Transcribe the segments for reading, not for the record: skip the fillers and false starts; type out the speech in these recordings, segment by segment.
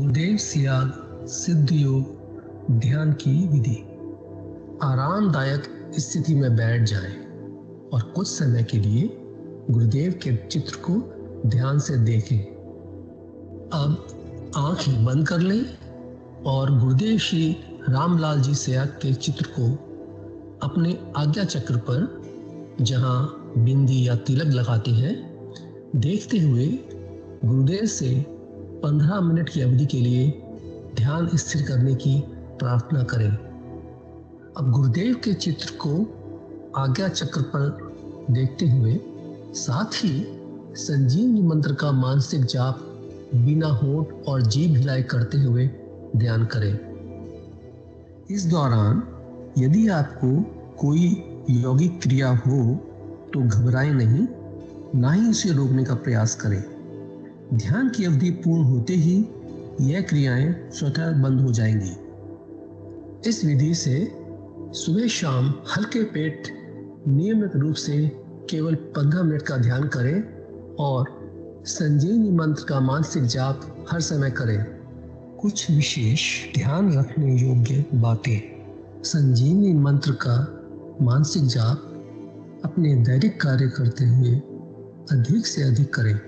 गुरुदेव सियाग सिद्ध योग ध्यान की विधि। आरामदायक स्थिति में बैठ जाएं और कुछ समय के लिए गुरुदेव के चित्र को ध्यान से देखें। अब आंखें बंद कर लें और गुरुदेव श्री रामलाल जी सियाग के चित्र को अपने आज्ञा चक्र पर, जहां बिंदी या तिलक लगाते हैं, देखते हुए गुरुदेव से 15 मिनट की अवधि के लिए ध्यान स्थिर करने की प्रार्थना करें। अब गुरुदेव के चित्र को आज्ञा चक्र पर देखते हुए साथ ही संजीवनी मंत्र का मानसिक जाप बिना होंठ और जीभ हिलाए करते हुए ध्यान करें। इस दौरान यदि आपको कोई यौगिक क्रिया हो तो घबराएं नहीं, ना ही उसे रोकने का प्रयास करें। ध्यान की अवधि पूर्ण होते ही यह क्रियाएं स्वतः बंद हो जाएंगी। इस विधि से सुबह शाम हल्के पेट नियमित रूप से केवल 15 मिनट का ध्यान करें और संजीवनी मंत्र का मानसिक जाप हर समय करें। कुछ विशेष ध्यान रखने योग्य बातें। संजीवनी मंत्र का मानसिक जाप अपने दैनिक कार्य करते हुए अधिक से अधिक करें।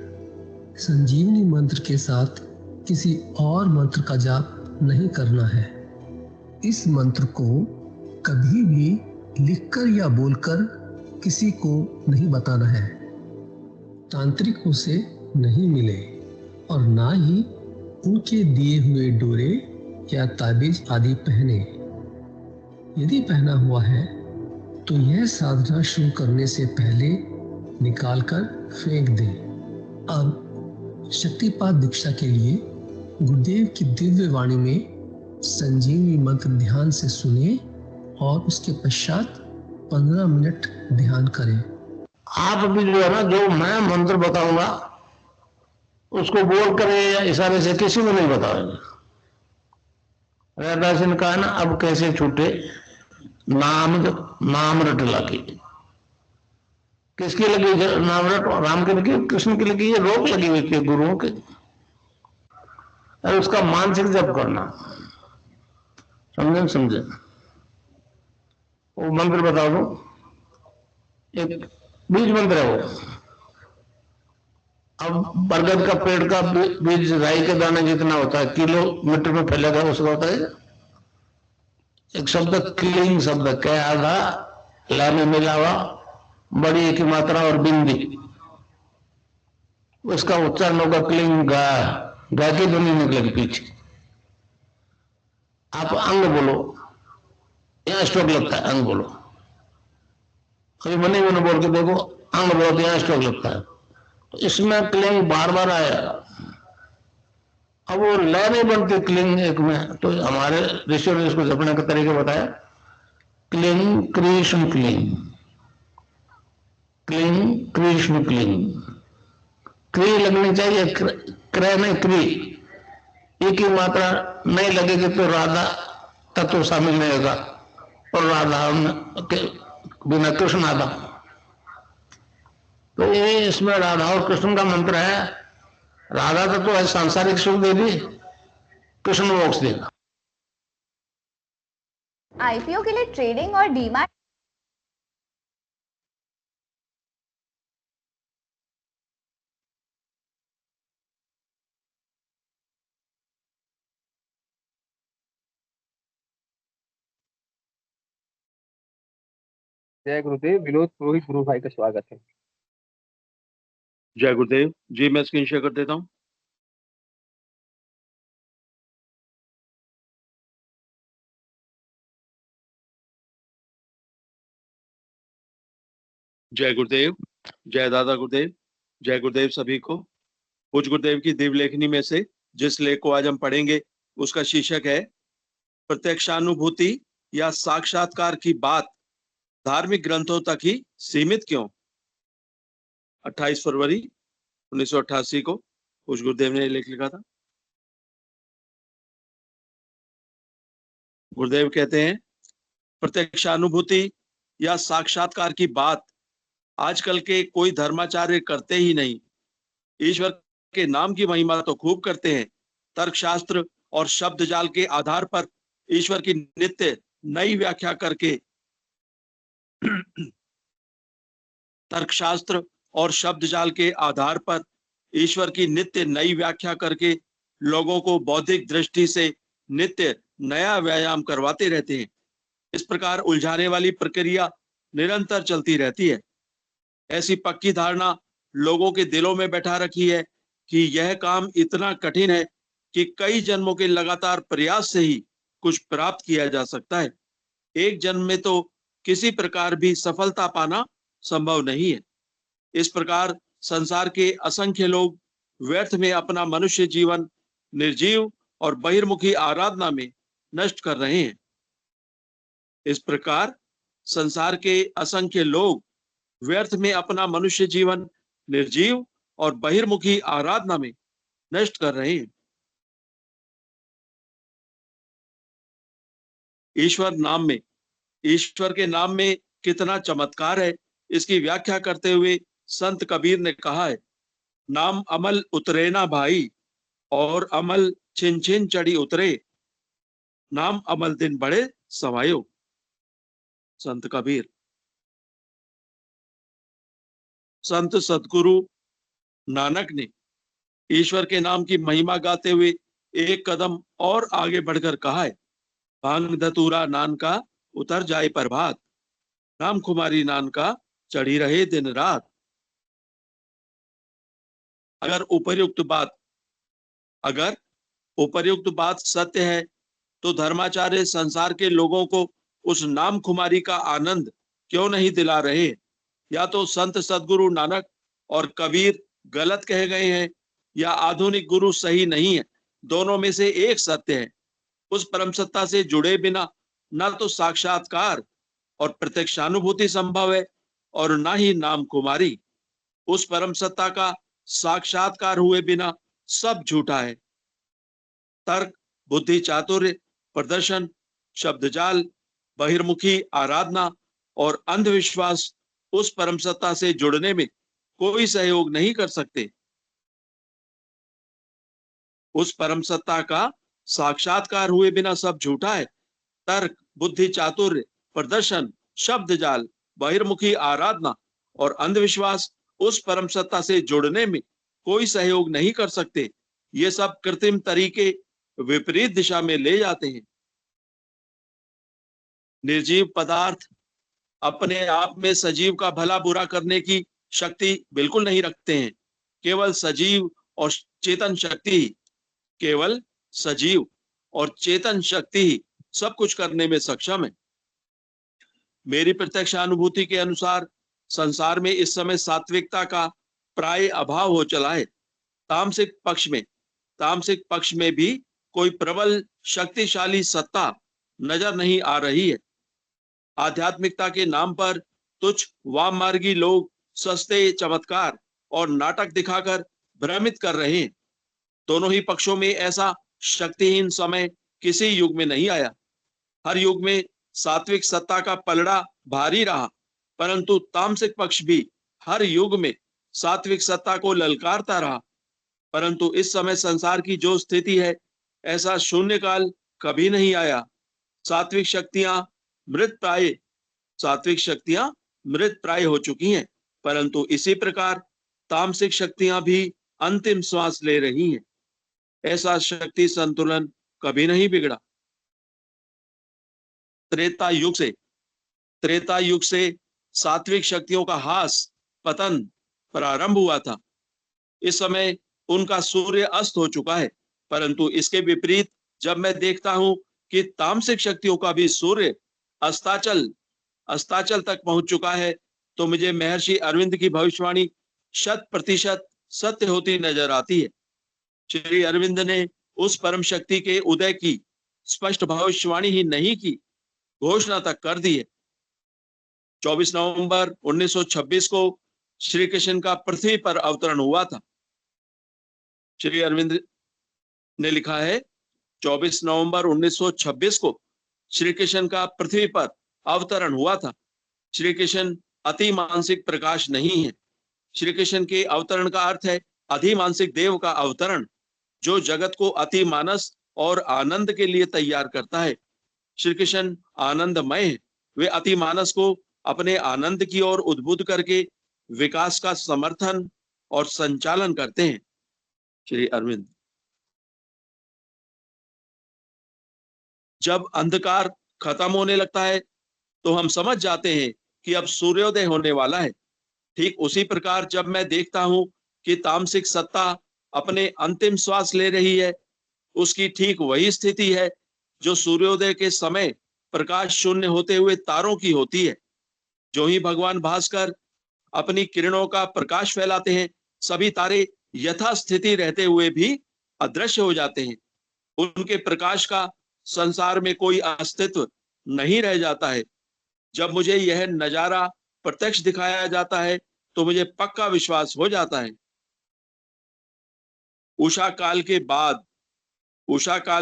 संजीवनी मंत्र के साथ किसी और मंत्र का जाप नहीं करना है। इस मंत्र को कभी भी लिखकर या बोलकर किसी को नहीं बताना है। तांत्रिकों से नहीं मिले और ना ही उनके दिए हुए डोरे या ताबीज आदि पहने। यदि पहना हुआ है तो यह साधना शुरू करने से पहले निकालकर फेंक दें। अब शक्तिपात दीक्षा के लिए गुरुदेव की दिव्य वाणी में संजीवनी मंत्र ध्यान से सुने और उसके पश्चात 15 मिनट ध्यान करें। आप भी जो है ना, जो मैं मंत्र बताऊंगा उसको बोल कर या इशारे से किसी को नहीं बताएंगे। रैदास ने कहा ना, अब कैसे छूटे नाम रट लगी। किसकी लगी नाम रट? राम की लगी, कृष्ण की लगी, ये रोक लगी हुई थी गुरुओं के। और उसका मानसिक जप करना, समझे? वो मंत्र बता दो, एक बीज मंत्र है वो। अब बरगद का पेड़ का बीज राई के दाने जितना होता है, किलोमीटर में फैलेगा, उसका होता है एक शब्द क्लीन शब्द क्या आधा लाने मिलावा बड़ी की मात्रा और बिंदी, उसका उच्चारण होगा क्लीन गा। गा की ध्वनि निकलेगी पीछे। आप अंग बोलो, यहां स्ट्रोक लगता है, अंग बोलो। कभी मनी मैंने बोल के देखो, अंग बोलो तो यहां स्ट्रोक लगता है। तो इसमें क्लिंग बार बार आएगा। अब वो लय नहीं बनती क्लिंग एक में, तो हमारे ऋषियों ने इसको जपने का तरीका बताया। Cling Krishna cling, cling Krishna cling. क्री लगनी चाहिए, क्रय नहीं क्री। एक ही मात्रा नहीं लगेगी तो राधा तत्व शामिल नहीं होगा, और राधा के बिना कृष्ण आधा। तो ये इसमें राधा और कृष्ण का मंत्र है। राधा तत्व है सांसारिक सुख देगी, कृष्ण मोक्ष देगा। आईपीओ के लिए ट्रेडिंग और डीमैट। जय गुरुदेव। विनोद पुरोहित गुरु भाई का स्वागत है। जय गुरुदेव जी। मैं स्क्रीन शेयर कर देता हूं। जय गुरुदेव, जय दादा गुरुदेव, जय गुरुदेव सभी को। पूज्य गुरुदेव की दिव्य लेखनी में से जिस लेख को आज हम पढ़ेंगे उसका शीर्षक है प्रत्यक्षानुभूति या साक्षात्कार की बात धार्मिक ग्रंथों तक ही सीमित क्यों। 28 फरवरी 1988 को पूज्य गुरुदेव ने लेख लिखा था। गुरुदेव कहते हैं, प्रत्यक्षानुभूति या साक्षात्कार की बात आजकल के कोई धर्माचार्य करते ही नहीं। ईश्वर के नाम की महिमा तो खूब करते हैं, तर्कशास्त्र और शब्द जाल के आधार पर ईश्वर की नित्य नई व्याख्या करके तर्कशास्त्र और शब्द जाल के आधार पर ईश्वर की नित्य नई व्याख्या करके लोगों को बौद्धिक दृष्टि से नित्य नया व्यायाम करवाते रहते हैं। इस प्रकार उलझाने वाली प्रक्रिया निरंतर चलती रहती है। ऐसी पक्की धारणा लोगों के दिलों में बैठा रखी है कि यह काम इतना कठिन है कि कई जन्मों के लगातार प्रयास से ही कुछ प्राप्त किया जा सकता है। एक जन्म में तो किसी प्रकार भी सफलता पाना संभव नहीं है। इस प्रकार संसार के असंख्य लोग व्यर्थ में अपना मनुष्य जीवन निर्जीव और बहिर्मुखी आराधना में नष्ट कर रहे हैं। इस प्रकार संसार के असंख्य लोग व्यर्थ में अपना मनुष्य जीवन निर्जीव और बहिर्मुखी आराधना में नष्ट कर रहे हैं। ईश्वर के नाम में कितना चमत्कार है, इसकी व्याख्या करते हुए संत कबीर ने कहा है, नाम अमल उतरे ना भाई और अमल छिन छिन चढ़ी उतरे, नाम अमल दिन बड़े सवायो। संत कबीर। संत सदगुरु नानक ने ईश्वर के नाम की महिमा गाते हुए एक कदम और आगे बढ़कर कहा है, भांग धतूरा नान का उतर जाए प्रभात, नाम खुमारी नान का चढ़ी रहे दिन रात। अगर उपर्युक्त बात सत्य है तो धर्माचार्य संसार के लोगों को उस नाम खुमारी का आनंद क्यों नहीं दिला रहे? या तो संत सदगुरु नानक और कबीर गलत कह गए हैं या आधुनिक गुरु सही नहीं है। दोनों में से एक सत्य है। उस परम सत्ता से जुड़े बिना न तो साक्षात्कार और प्रत्यक्षानुभूति संभव है और न ही नाम कुमारी। उस परम सत्ता का साक्षात्कार हुए बिना सब झूठा है। तर्क, बुद्धि, चातुर्य, प्रदर्शन, शब्दजाल, बहिर्मुखी आराधना और अंधविश्वास उस परम सत्ता से जुड़ने में कोई सहयोग नहीं कर सकते। उस परम सत्ता का साक्षात्कार हुए बिना सब झूठा है। तर्क, बुद्धि, चातुर्य, प्रदर्शन, शब्दजाल, बहिर्मुखी आराधना और अंधविश्वास उस परम सत्ता से जुड़ने में कोई सहयोग नहीं कर सकते। ये सब कृत्रिम तरीके विपरीत दिशा में ले जाते हैं। निर्जीव पदार्थ अपने आप में सजीव का भला बुरा करने की शक्ति बिल्कुल नहीं रखते हैं। केवल सजीव और चेतन शक्ति ही सब कुछ करने में सक्षम है। मेरी प्रत्यक्ष अनुभूति के अनुसार संसार में इस समय सात्विकता का प्राय अभाव हो चला है। तामसिक पक्ष में भी कोई प्रबल शक्तिशाली सत्ता नजर नहीं आ रही है। आध्यात्मिकता के नाम पर तुच्छ वाममार्गी लोग सस्ते चमत्कार और नाटक दिखाकर भ्रमित कर रहे हैं। दोनों ही पक्षों में ऐसा शक्तिहीन समय किसी युग में नहीं आया। हर युग में सात्विक सत्ता का पलड़ा भारी रहा, परंतु तामसिक पक्ष भी हर युग में सात्विक सत्ता को ललकारता रहा। परंतु इस समय संसार की जो स्थिति है, ऐसा शून्यकाल कभी नहीं आया। सात्विक शक्तियां मृत प्राय हो चुकी हैं, परंतु इसी प्रकार तामसिक शक्तियां भी अंतिम श्वास ले रही हैं। ऐसा शक्ति संतुलन कभी नहीं बिगड़ा। त्रेता युग से सात्विक शक्तियों का हास पतन प्रारंभ हुआ था। इस समय उनका सूर्य अस्त हो चुका है, परंतु इसके विपरीत जब मैं देखता हूं कि तामसिक शक्तियों का भी सूर्य अस्ताचल तक पहुंच चुका है, तो मुझे महर्षि अरविंद की भविष्यवाणी 100% सत्य होती नजर आती है। श्री अरविंद ने उस परम शक्ति के उदय की स्पष्ट भविष्यवाणी ही नहीं की, घोषणा तक कर दी है। 24 नवंबर 1926 को श्री कृष्ण का पृथ्वी पर अवतरण हुआ था। श्री अरविंद ने लिखा है, 24 नवंबर 1926 को श्री कृष्ण का पृथ्वी पर अवतरण हुआ था। श्री कृष्ण अति मानसिक प्रकाश नहीं है। श्री कृष्ण के अवतरण का अर्थ है अधिमानसिक देव का अवतरण, जो जगत को अति मानस और आनंद के लिए तैयार करता है। श्री कृष्ण आनंदमय है, वे अति मानस को अपने आनंद की ओर उद्बुद्ध करके विकास का समर्थन और संचालन करते हैं। श्री अरविंद। जब अंधकार खत्म होने लगता है तो हम समझ जाते हैं कि अब सूर्योदय होने वाला है। ठीक उसी प्रकार जब मैं देखता हूं कि तामसिक सत्ता अपने अंतिम श्वास ले रही है, उसकी ठीक वही स्थिति है जो सूर्योदय के समय प्रकाश शून्य होते हुए तारों की होती है। जो ही भगवान भास्कर अपनी किरणों का प्रकाश फैलाते हैं, सभी तारे यथास्थिति रहते हुए भी अदृश्य हो जाते हैं। उनके प्रकाश का संसार में कोई अस्तित्व नहीं रह जाता है। जब मुझे यह नजारा प्रत्यक्ष दिखाया जाता है तो मुझे पक्का विश्वास हो जाता है। उषा काल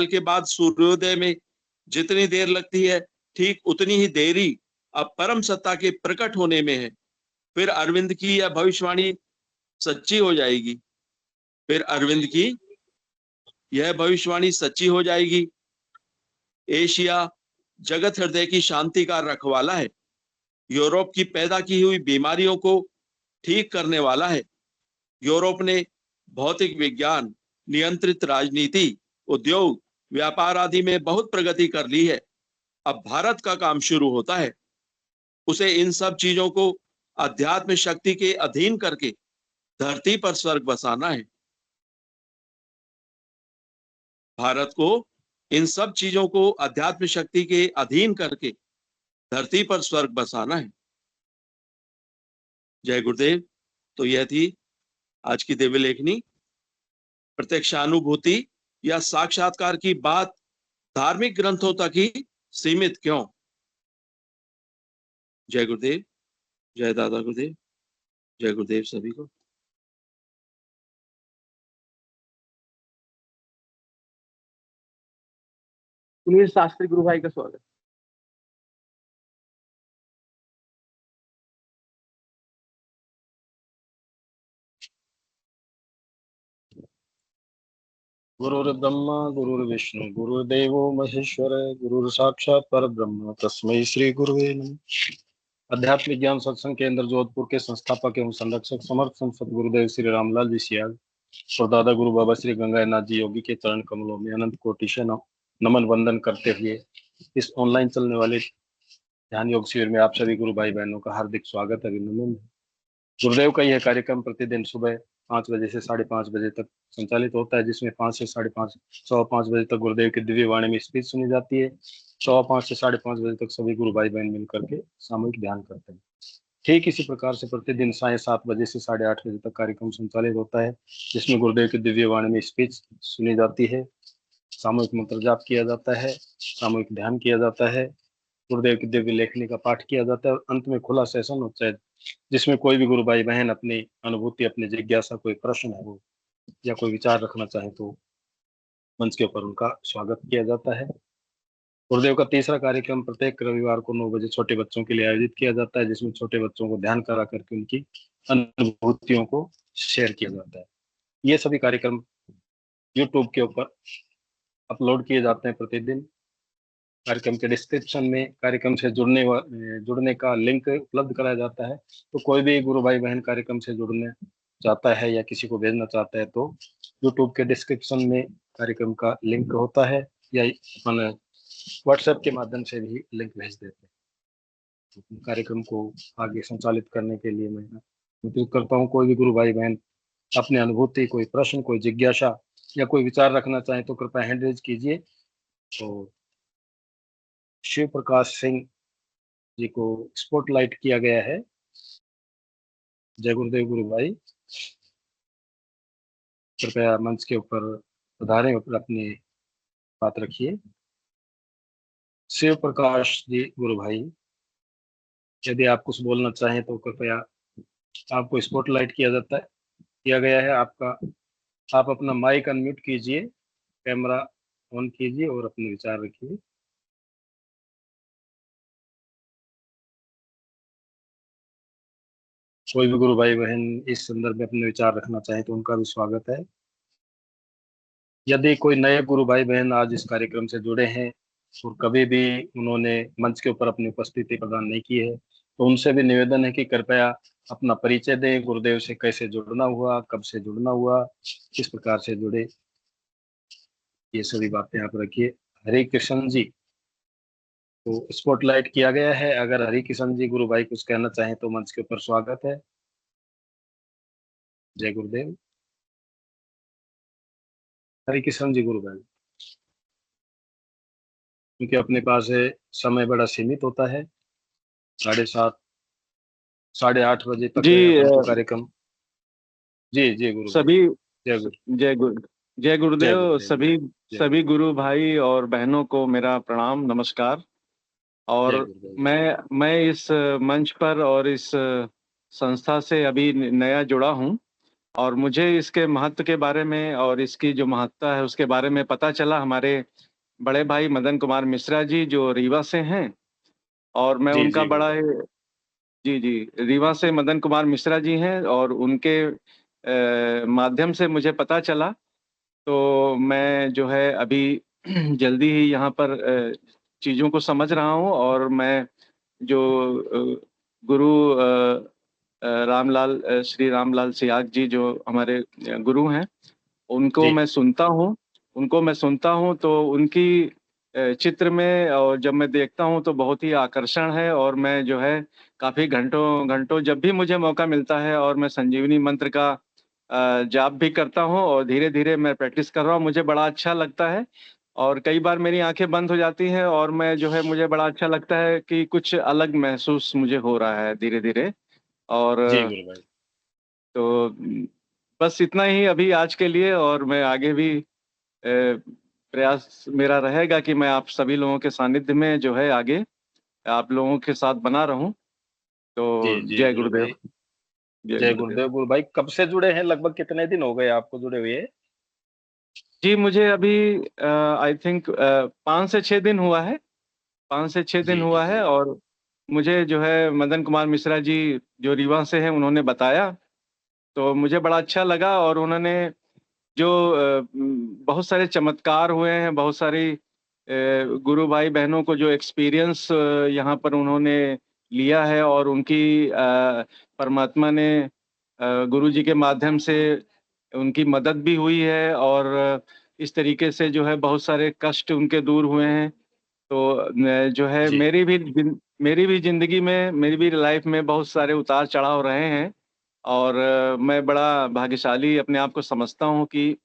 के बाद सूर्योदय में जितनी देर लगती है, ठीक उतनी ही देरी अब परम सत्ता के प्रकट होने में है। फिर अरविंद की यह भविष्यवाणी सच्ची हो जाएगी। फिर अरविंद की यह भविष्यवाणी सच्ची हो जाएगी। एशिया जगत हृदय की शांति का रखवाला है। यूरोप की पैदा की हुई बीमारियों को ठीक करने वाला है। यूरोप ने भौतिक विज्ञान, नियंत्रित राजनीति, उद्योग, व्यापार आदि में बहुत प्रगति कर ली है। अब भारत का काम शुरू होता है। उसे इन सब चीजों को अध्यात्म शक्ति के अधीन करके धरती पर स्वर्ग बसाना है। भारत को इन सब चीजों को अध्यात्म शक्ति के अधीन करके धरती पर स्वर्ग बसाना है। जय गुरुदेव। तो यह थी आज की दिव्य लेखनी। प्रत्यक्षानुभूति या साक्षात्कार की बात धार्मिक ग्रंथों तक ही सीमित क्यों? जय गुरुदेव, जय दादा गुरुदेव, जय गुरुदेव सभी को। सुनील शास्त्री गुरु भाई का स्वागत। गुरुर्ब्रह्मा गुरुर्विष्णु गुरुर्देवो महेश्वर गुरुर साक्षात परब्रह्म तस्मै श्री गुरुवे नमः। अध्यात्म ज्ञान सत्संग केंद्र जोधपुर के संस्थापक एवं संरक्षक समर्थ संत सद्गुरुदेव श्री रामलाल जी सियाग और दादा गुरु बाबा श्री गंगानाथ जी योगी के चरण कमलों में अनंत कोटि से नमन वंदन करते हुए इस ऑनलाइन चलने वाले ध्यान योग शिविर में आप सभी गुरु भाई बहनों का हार्दिक स्वागत अभिनंदन। गुरुदेव का यह कार्यक्रम प्रतिदिन सुबह 5 बजे से 5:30 बजे तक संचालित होता है, जिसमें 5 से 5:30 5:15 बजे तक गुरुदेव की दिव्य वाणी में स्पीच सुनी जाती है। 5:15 से 5:30 बजे तक सभी गुरु भाई बहन मिलकर के सामूहिक ध्यान करते हैं। ठीक इसी प्रकार से प्रतिदिन 7:30 बजे से 8:30 बजे तक कार्यक्रम संचालित होता है, जिसमें गुरुदेव की दिव्य वाणी में स्पीच सुनी जाती है, सामूहिक मंत्र जाप किया जाता है, सामूहिक ध्यान किया जाता है, गुरुदेव की दिव्य लेखनी का पाठ किया जाता है और अंत में खुला सेशन होता है, जिसमें कोई भी गुरु भाई बहन अपनी अनुभूति, अपनी जिज्ञासा, कोई प्रश्न है वो या कोई विचार रखना चाहे तो मंच के ऊपर उनका स्वागत किया जाता है। गुरुदेव का तीसरा कार्यक्रम प्रत्येक रविवार को 9 बजे छोटे बच्चों के लिए आयोजित किया जाता है, जिसमें छोटे बच्चों को ध्यान करा करके उनकी अनुभूतियों को शेयर किया जाता है। ये सभी कार्यक्रम यूट्यूब के ऊपर अपलोड किए जाते हैं प्रतिदिन। कार्यक्रम के डिस्क्रिप्शन में कार्यक्रम से जुड़ने का लिंक उपलब्ध कराया जाता है, तो कोई भी गुरु भाई बहन कार्यक्रम से जुड़ने चाहता है या किसी को भेजना चाहता है तो यूट्यूब के डिस्क्रिप्शन में कार्यक्रम का लिंक होता है, या अपन व्हाट्सएप के माध्यम से भी लिंक भेज देते हैं। तो कार्यक्रम को आगे संचालित करने के लिए मैं अनुरोध करता हूँ, कोई भी गुरु भाई बहन अपनी अनुभूति, कोई प्रश्न, कोई जिज्ञासा या कोई विचार रखना चाहे तो कृपया हैंड रेज कीजिए। तो शिव प्रकाश सिंह जी को स्पॉटलाइट किया गया है। जय गुरुदेव गुरु भाई, कृपया मंच के ऊपर पधारें और अपनी बात रखिए। शिव प्रकाश जी गुरु भाई, यदि आप कुछ बोलना चाहें तो कृपया, आपको स्पॉटलाइट किया गया है आपका। आप अपना माइक अनम्यूट कीजिए, कैमरा ऑन कीजिए और अपने विचार रखिए। कोई भी गुरु भाई बहन इस संदर्भ में अपने विचार रखना चाहे तो उनका भी स्वागत है। यदि कोई नए गुरु भाई बहन आज इस कार्यक्रम से जुड़े हैं और कभी भी उन्होंने मंच के ऊपर अपनी उपस्थिति प्रदान नहीं की है, तो उनसे भी निवेदन है कि कृपया अपना परिचय दें, गुरुदेव से कैसे जुड़ना हुआ, कब से जुड़ना हुआ, किस प्रकार से जुड़े, ये सभी बातें आप रखिए। हरे कृष्ण जी तो स्पॉटलाइट किया गया है। अगर हरि किशन जी गुरु भाई कुछ कहना चाहें तो मंच के ऊपर स्वागत है। जय गुरुदेव। हरि किशन जी गुरु भाई, क्योंकि अपने पास समय बड़ा सीमित होता है, 7:30 8:30 बजे तक जी अपन को कार्यक्रम। जी जी गुरु भाई। सभी जय गुरु। जय गुरु जय जय गुरुदेव। गुरुदेव। सभी जय सभी गुरु भाई और बहनों को मेरा प्रणाम नमस्कार। जय और गुरुदेव। मैं इस मंच पर और इस संस्था से अभी नया जुड़ा हूं, और मुझे इसके महत्व के बारे में और इसकी जो महत्ता है उसके बारे में पता चला हमारे बड़े भाई मदन कुमार मिश्रा जी जो रीवा से हैं। और मैं जी उनका जी बड़ा गुरुदेव। जी जी रीवा से मदन कुमार मिश्रा जी हैं, और उनके माध्यम से मुझे पता चला। तो मैं जो है अभी जल्दी ही यहाँ पर चीज़ों को समझ रहा हूँ। और मैं जो गुरु रामलाल श्री रामलाल सियाग जी जो हमारे गुरु हैं, उनको जी मैं सुनता हूँ। तो उनकी चित्र में और जब मैं देखता हूँ तो बहुत ही आकर्षण है। और मैं जो है काफ़ी घंटों घंटों जब भी मुझे मौका मिलता है, और मैं संजीवनी मंत्र का जाप भी करता हूँ, और धीरे धीरे मैं प्रैक्टिस कर रहा हूँ, मुझे बड़ा अच्छा लगता है। और कई बार मेरी आंखें बंद हो जाती हैं, और मैं जो है मुझे बड़ा अच्छा लगता है कि कुछ अलग महसूस मुझे हो रहा है धीरे धीरे। और जी गुरु भाई। तो बस इतना ही अभी आज के लिए। और मैं आगे भी प्रयास मेरा रहेगा कि मैं आप सभी लोगों के सानिध्य में जो है आगे आप लोगों के साथ बना रहूं। जी तो जी जय गुरु गुरुदेव। भाई। जय जय गुरुदेव। गुरुदेव। गुरु भाई कब से जुड़े हैं, लगभग कितने दिन हो गए आपको जुड़े हुए? जी मुझे अभी आई थिंक 5 से 6 दिन हुआ है। 5 से 6 दिन जी हुआ जी। है। और मुझे जो है मदन कुमार मिश्रा जी जो रीवा से हैं उन्होंने बताया, तो मुझे बड़ा अच्छा लगा। और उन्होंने जो बहुत सारे चमत्कार हुए हैं, बहुत सारी गुरु भाई बहनों को जो एक्सपीरियंस यहाँ पर उन्होंने लिया है, और उनकी परमात्मा ने गुरु जी के माध्यम से उनकी मदद भी हुई है। और इस तरीके से जो है बहुत सारे कष्ट उनके दूर हुए हैं। तो जो है जी मेरी भी जिंदगी में, मेरी भी लाइफ में बहुत सारे उतार चढ़ाव रहे हैं। और मैं बड़ा भाग्यशाली अपने आप को समझता हूँ कि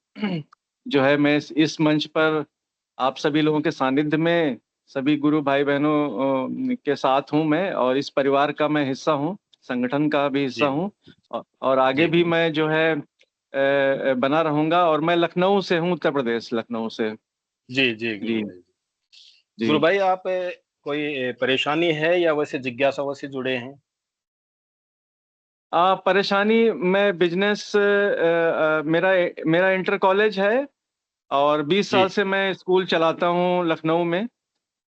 जो है मैं इस मंच पर आप सभी लोगों के सानिध्य में सभी गुरु भाई बहनों के साथ हूँ मैं, और इस परिवार का मैं हिस्सा हूँ, संगठन का भी हिस्सा जी हूँ। और आगे जी भी मैं जो है बना रहूंगा। और मैं लखनऊ से हूँ, उत्तर प्रदेश, लखनऊ से। जी जी गुरु जी भाई। गुरु जी। भाई आप कोई परेशानी है या वैसे जिज्ञासा से जुड़े हैं? परेशानी, मैं बिजनेस, मेरा मेरा इंटर कॉलेज है, और 20 जी साल से मैं स्कूल चलाता हूँ लखनऊ में।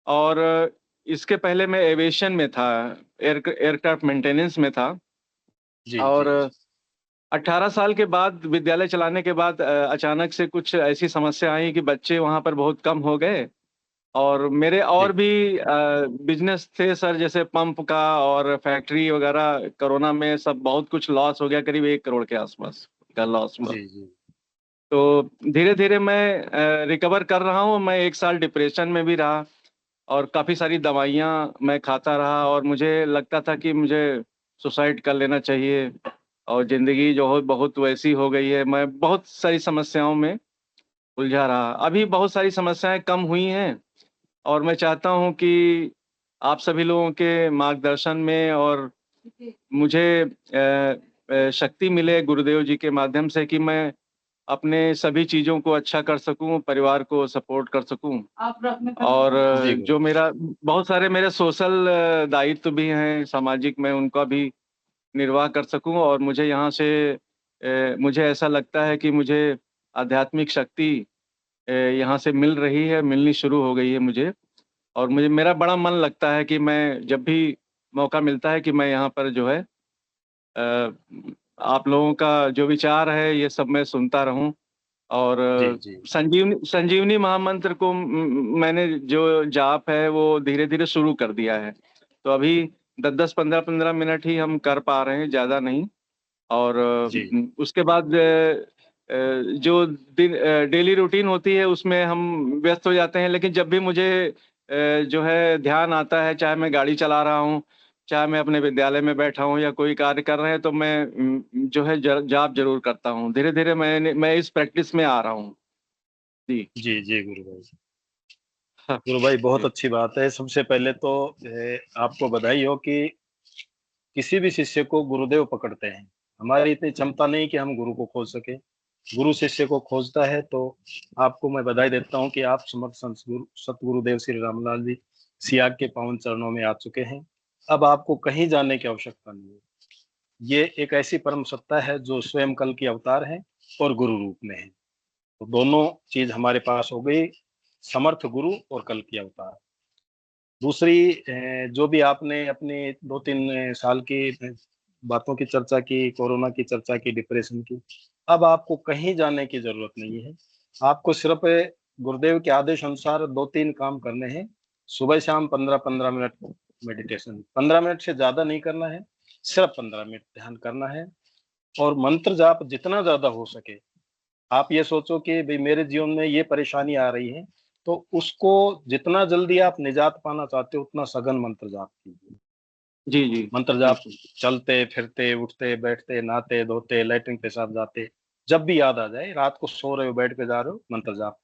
और इसके पहले मैं एविएशन में था, एयरक्राफ्ट मेंटेनेंस में था। जी और जी। 18 साल के बाद, विद्यालय चलाने के बाद, अचानक से कुछ ऐसी समस्या आई कि बच्चे वहाँ पर बहुत कम हो गए। और मेरे और जी भी बिजनेस थे सर, जैसे पंप का और फैक्ट्री वगैरह। कोरोना में सब बहुत कुछ लॉस हो गया, करीब 1 करोड़ के आसपास का लॉस हुआ। जी जी। तो धीरे धीरे मैं रिकवर कर रहा हूँ। मैं 1 साल डिप्रेशन में भी रहा, और काफ़ी सारी दवाइयाँ मैं खाता रहा, और मुझे लगता था कि मुझे सुसाइड कर लेना चाहिए। और ज़िंदगी जो है बहुत वैसी हो गई है, मैं बहुत सारी समस्याओं में उलझा रहा। अभी बहुत सारी समस्याएं कम हुई हैं, और मैं चाहता हूँ कि आप सभी लोगों के मार्गदर्शन में और मुझे शक्ति मिले गुरुदेव जी के माध्यम से कि मैं अपने सभी चीज़ों को अच्छा कर सकूँ, परिवार को सपोर्ट कर सकूँ। और जी जो गुरु। मेरा बहुत सारे मेरे सोशल दायित्व भी हैं, सामाजिक, मैं उनका भी निर्वाह कर सकूँ। और मुझे यहाँ से मुझे ऐसा लगता है कि मुझे आध्यात्मिक शक्ति यहाँ से मिल रही है, मिलनी शुरू हो गई है मुझे। और मुझे मेरा बड़ा मन लगता है कि मैं जब भी मौका मिलता है कि मैं यहाँ पर जो है आप लोगों का जो विचार है ये सब मैं सुनता रहूं। और जी जी संजीवनी महामंत्र को मैंने जो जाप है वो धीरे धीरे शुरू कर दिया है। तो अभी 10-10 15-15 मिनट ही हम कर पा रहे हैं, ज्यादा नहीं। और जी उसके बाद जो दिन डेली रूटीन होती है उसमें हम व्यस्त हो जाते हैं। लेकिन जब भी मुझे जो है ध्यान आता है, चाहे मैं गाड़ी चला रहा हूँ, चाहे मैं अपने विद्यालय में बैठा हूँ या कोई कार्य कर रहे हैं, तो मैं जो है जाप जरूर करता हूँ। धीरे धीरे मैं इस प्रैक्टिस में आ रहा हूँ। जी। जी जी गुरु भाई, गुरु भाई बहुत जी अच्छी बात है। सबसे पहले तो आपको बधाई हो कि किसी भी शिष्य को गुरुदेव पकड़ते हैं। हमारी इतनी क्षमता नहीं कि हम गुरु को खोज सके, गुरु शिष्य को खोजता है। तो आपको मैं बधाई देता हूं कि आप समर्थ सतगुरुदेव श्री रामलाल जी सियाग के पावन चरणों में आ चुके हैं। अब आपको कहीं जाने की आवश्यकता नहीं है। ये एक ऐसी परम सत्ता है जो स्वयं कल की अवतार है और गुरु रूप में है। तो दोनों चीज हमारे पास हो गई, समर्थ गुरु और कल की अवतार। दूसरी जो भी आपने अपनी 2-3 साल की बातों की चर्चा की, कोरोना की चर्चा की, डिप्रेशन की, अब आपको कहीं जाने की जरूरत नहीं है। आपको सिर्फ गुरुदेव के आदेश अनुसार 2-3 काम करने हैं। सुबह शाम 15-15 मिनट मेडिटेशन, 15 मिनट से ज्यादा नहीं करना है, सिर्फ 15 मिनट ध्यान करना है। और मंत्र जाप जितना ज्यादा हो सके। आप ये सोचो कि भाई मेरे जीवन में ये परेशानी आ रही है, तो उसको जितना जल्दी आप निजात पाना चाहते हो उतना सघन मंत्र जाप कीजिए। जी जी मंत्र जाप बिल्कुल। चलते फिरते, उठते बैठते, नहाते धोते, लैट्रिन पेशाब जाते, जब भी याद आ जाए, रात को सो रहे हो, बेड पे जा रहे हो, मंत्र जाप।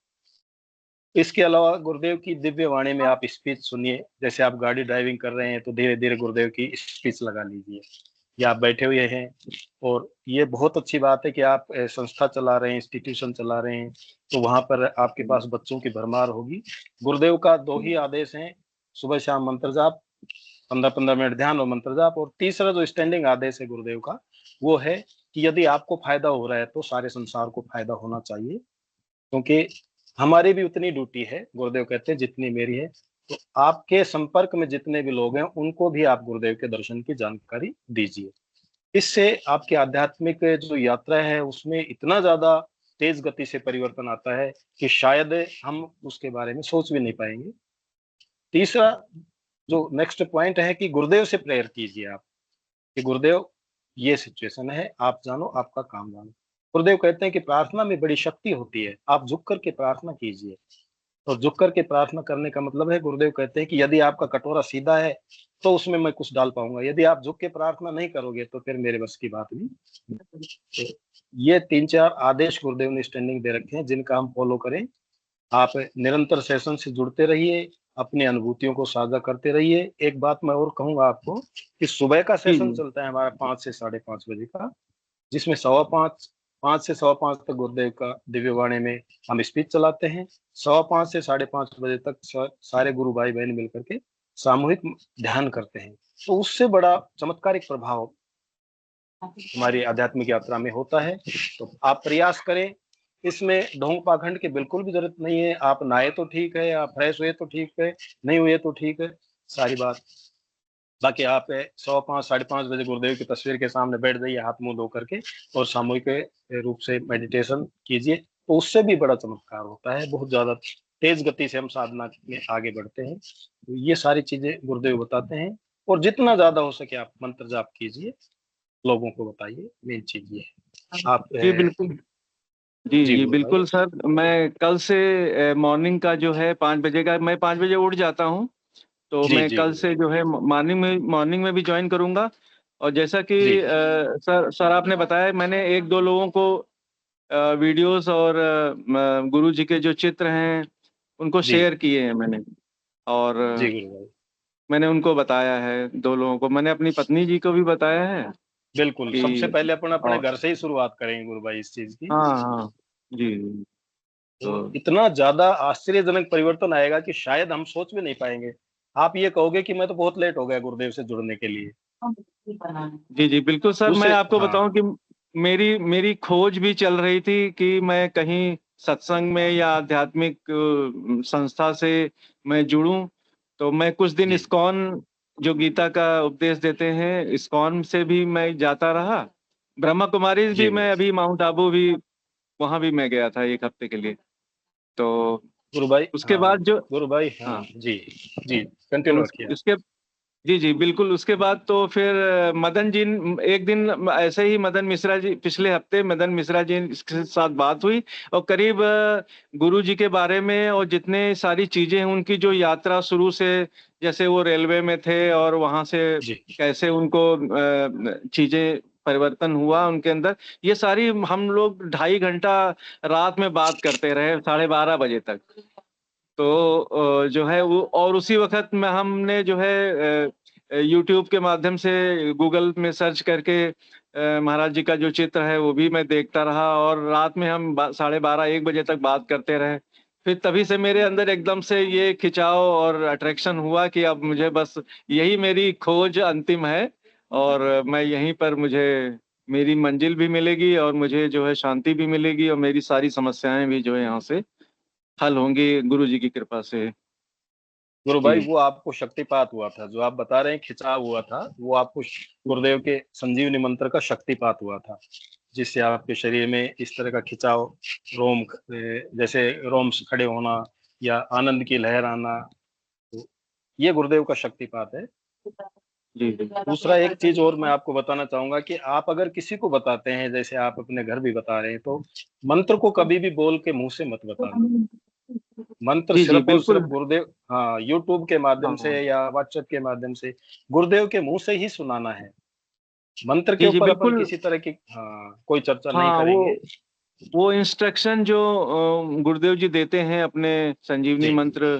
इसके अलावा गुरुदेव की दिव्य वाणी में आप स्पीच सुनिए। जैसे आप गाड़ी ड्राइविंग कर रहे हैं तो धीरे धीरे गुरुदेव की स्पीच लगा लीजिए, या आप बैठे हुए हैं। और ये बहुत अच्छी बात है कि आप संस्था चला रहे हैं, इंस्टीट्यूशन चला रहे हैं, तो वहां पर आपके पास बच्चों की भरमार होगी। गुरुदेव का 2 ही आदेश हैं, सुबह शाम मंत्र जाप, 15-15 मिनट ध्यान और मंत्र जाप। और तीसरा जो स्टैंडिंग आदेश है गुरुदेव का, वो है कि यदि आपको फायदा हो रहा है तो सारे संसार को फायदा होना चाहिए, क्योंकि हमारी भी उतनी ड्यूटी है। गुरुदेव कहते हैं जितनी मेरी है। तो आपके संपर्क में जितने भी लोग हैं उनको भी आप गुरुदेव के दर्शन की जानकारी दीजिए। इससे आपकी आध्यात्मिक जो यात्रा है उसमें इतना ज्यादा तेज गति से परिवर्तन आता है कि शायद हम उसके बारे में सोच भी नहीं पाएंगे। तीसरा जो नेक्स्ट पॉइंट है कि गुरुदेव से प्रेयर कीजिए आप, कि गुरुदेव ये सिचुएशन है, आप जानो, आपका काम जानो। गुरुदेव कहते हैं कि प्रार्थना में बड़ी शक्ति होती है, आप झुक करके प्रार्थना कीजिए। और झुक करके प्रार्थना करने का मतलब है, गुरुदेव कहते हैं कि यदि आपका कटोरा सीधा है तो उसमें मैं कुछ डाल पाऊंगा, यदि आप झुक के प्रार्थना नहीं करोगे तो फिर मेरे बस की बात नहीं। तो ये 3-4 आदेश गुरुदेव ने स्टैंडिंग दे रखे हैं, जिनका हम फॉलो करें। आप निरंतर सेशन से जुड़ते रहिए, अपनी अनुभूतियों को साझा करते रहिए। एक बात मैं और कहूंगा आपको कि सुबह का जी सेशन जी चलता है हमारा 5 से 5:30 बजे का, जिसमें 5:15 से 5:15 तक गुरुदेव का दिव्य वाणी में हम स्पीच चलाते हैं। 5:15 से 5:30 बजे तक सारे गुरु भाई बहन मिलकर के सामूहिक ध्यान करते हैं। तो उससे बड़ा चमत्कारिक प्रभाव हमारी आध्यात्मिक यात्रा में होता है। तो आप प्रयास करें। इसमें ढोंग पाखंड की बिल्कुल भी जरूरत नहीं है। आप नहाए तो ठीक है, आप फ्रेश हुए तो ठीक है, नहीं हुए तो ठीक है, सारी बात। बाकी आप 5:15 बजे गुरुदेव की तस्वीर के सामने बैठ जाइए, हाथ मुंह धो करके, और सामूहिक रूप से मेडिटेशन कीजिए। तो उससे भी बड़ा चमत्कार होता है, बहुत ज्यादा तेज गति से हम साधना में आगे बढ़ते हैं। तो ये सारी चीजें गुरुदेव बताते हैं। और जितना ज्यादा हो सके आप मंत्र जाप कीजिए, लोगों को बताइए, मेन चीज ये है। आप जी बिल्कुल। जी जी जी गुरु भाई। बिल्कुल सर, मैं कल से मॉर्निंग का जो है 5 बजे का, मैं 5 बजे उठ जाता हूँ। तो जी मैं जी कल गुरु से जो है मॉर्निंग में भी ज्वाइन करूंगा। और जैसा कि जी सर आपने बताया, मैंने 1-2 लोगों को वीडियोस और गुरु जी के जो चित्र हैं उनको जी शेयर किए हैं मैंने। और जी गुरु भाई। मैंने उनको बताया है, 2 लोगों को, मैंने अपनी पत्नी जी को भी बताया है बिल्कुल, सबसे कि। पहले अपन अपने और घर से ही शुरुआत करेंगे गुरु भाई इस चीज की। हाँ हाँ जी। तो तो इतना ज्यादा आश्चर्यजनक परिवर्तन आएगा कि शायद हम सोच भी नहीं पाएंगे। आप ये कहोगे कि मैं तो बहुत लेट हो गया गुरुदेव से जुड़ने के लिए। जी जी बिल्कुल सर, मैं दूसरे आपको बताऊं हाँ कि मेरी मेरी खोज भी चल रही थी कि मैं कहीं सत्संग में या आध्यात्मिक संस्था से मैं जुड़ूं। तो मैं कुछ दिन जी इस्कॉन, जो गीता का उपदेश देते हैं, इस्कॉन से भी मैं जाता रहा। ब्रह्मा कुमारी जी भी गुरु मैं अभी माउंट आबू भी वहां भी मैं गया था 1 हफ्ते के लिए। तो गुरु भाई, उसके हाँ, बाद जो गुरु भाई, हाँ हाँ, जी, जी तो कंटिन्यू रखिए। उसके जी जी बिल्कुल। उसके बाद तो फिर मदन जी, एक दिन ऐसे ही मदन मिश्रा जी, पिछले हफ्ते मदन मिश्रा जी के साथ बात हुई और करीब गुरु जी के बारे में और जितने सारी चीजें हैं उनकी जो यात्रा शुरू से, जैसे वो रेलवे में थे और वहां से जी कैसे उनको चीजें परिवर्तन हुआ उनके अंदर, ये सारी हम लोग 2.5 घंटा रात में बात करते रहे 12:30 बजे तक। तो जो है वो, और उसी वक़्त में हमने जो है यूट्यूब के माध्यम से गूगल में सर्च करके महाराज जी का जो चित्र है वो भी मैं देखता रहा और रात में हम 12:30-1 बजे तक बात करते रहे। फिर तभी से मेरे अंदर एकदम से ये खिंचाव और अट्रैक्शन हुआ कि अब मुझे बस यही मेरी खोज अंतिम है और मैं यहीं पर मुझे मेरी मंजिल भी मिलेगी और मुझे जो है शांति भी मिलेगी और मेरी सारी समस्याएँ भी जो है यहाँ से हल होंगी गुरु जी की कृपा से। गुरु भाई, जी। वो आपको शक्तिपात हुआ था जो आप बता रहे हैं, खिंचाव हुआ था, वो आपको गुरुदेव के संजीवनी मंत्र का शक्तिपात हुआ था, जिससे आपके शरीर में इस तरह का खिंचाव, जैसे रोम्स खड़े होना या आनंद की लहर आना, तो ये गुरुदेव का शक्तिपात है। जी, जी। दूसरा एक चीज और मैं आपको बताना चाहूंगा कि आप अगर किसी को बताते हैं, जैसे आप अपने घर भी बता रहे हैं, तो मंत्र को कभी भी बोल के मुंह से मत बताना। मंत्र जी, जी, सिर्फ और सिर्फ बिल्कुल। गुरुदेव, हाँ, यूट्यूब के माध्यम से हाँ। या व्हाट्सएप के माध्यम से गुरुदेव के मुंह से ही सुनाना है। मंत्र के जी, जी, ऊपर अपन बिल्कुल। किसी तरह की, हाँ, कोई चर्चा नहीं हाँ, करेंगे। वो इंस्ट्रक्शन जो गुरुदेव जी देते हैं अपने संजीवनी जी मंत्र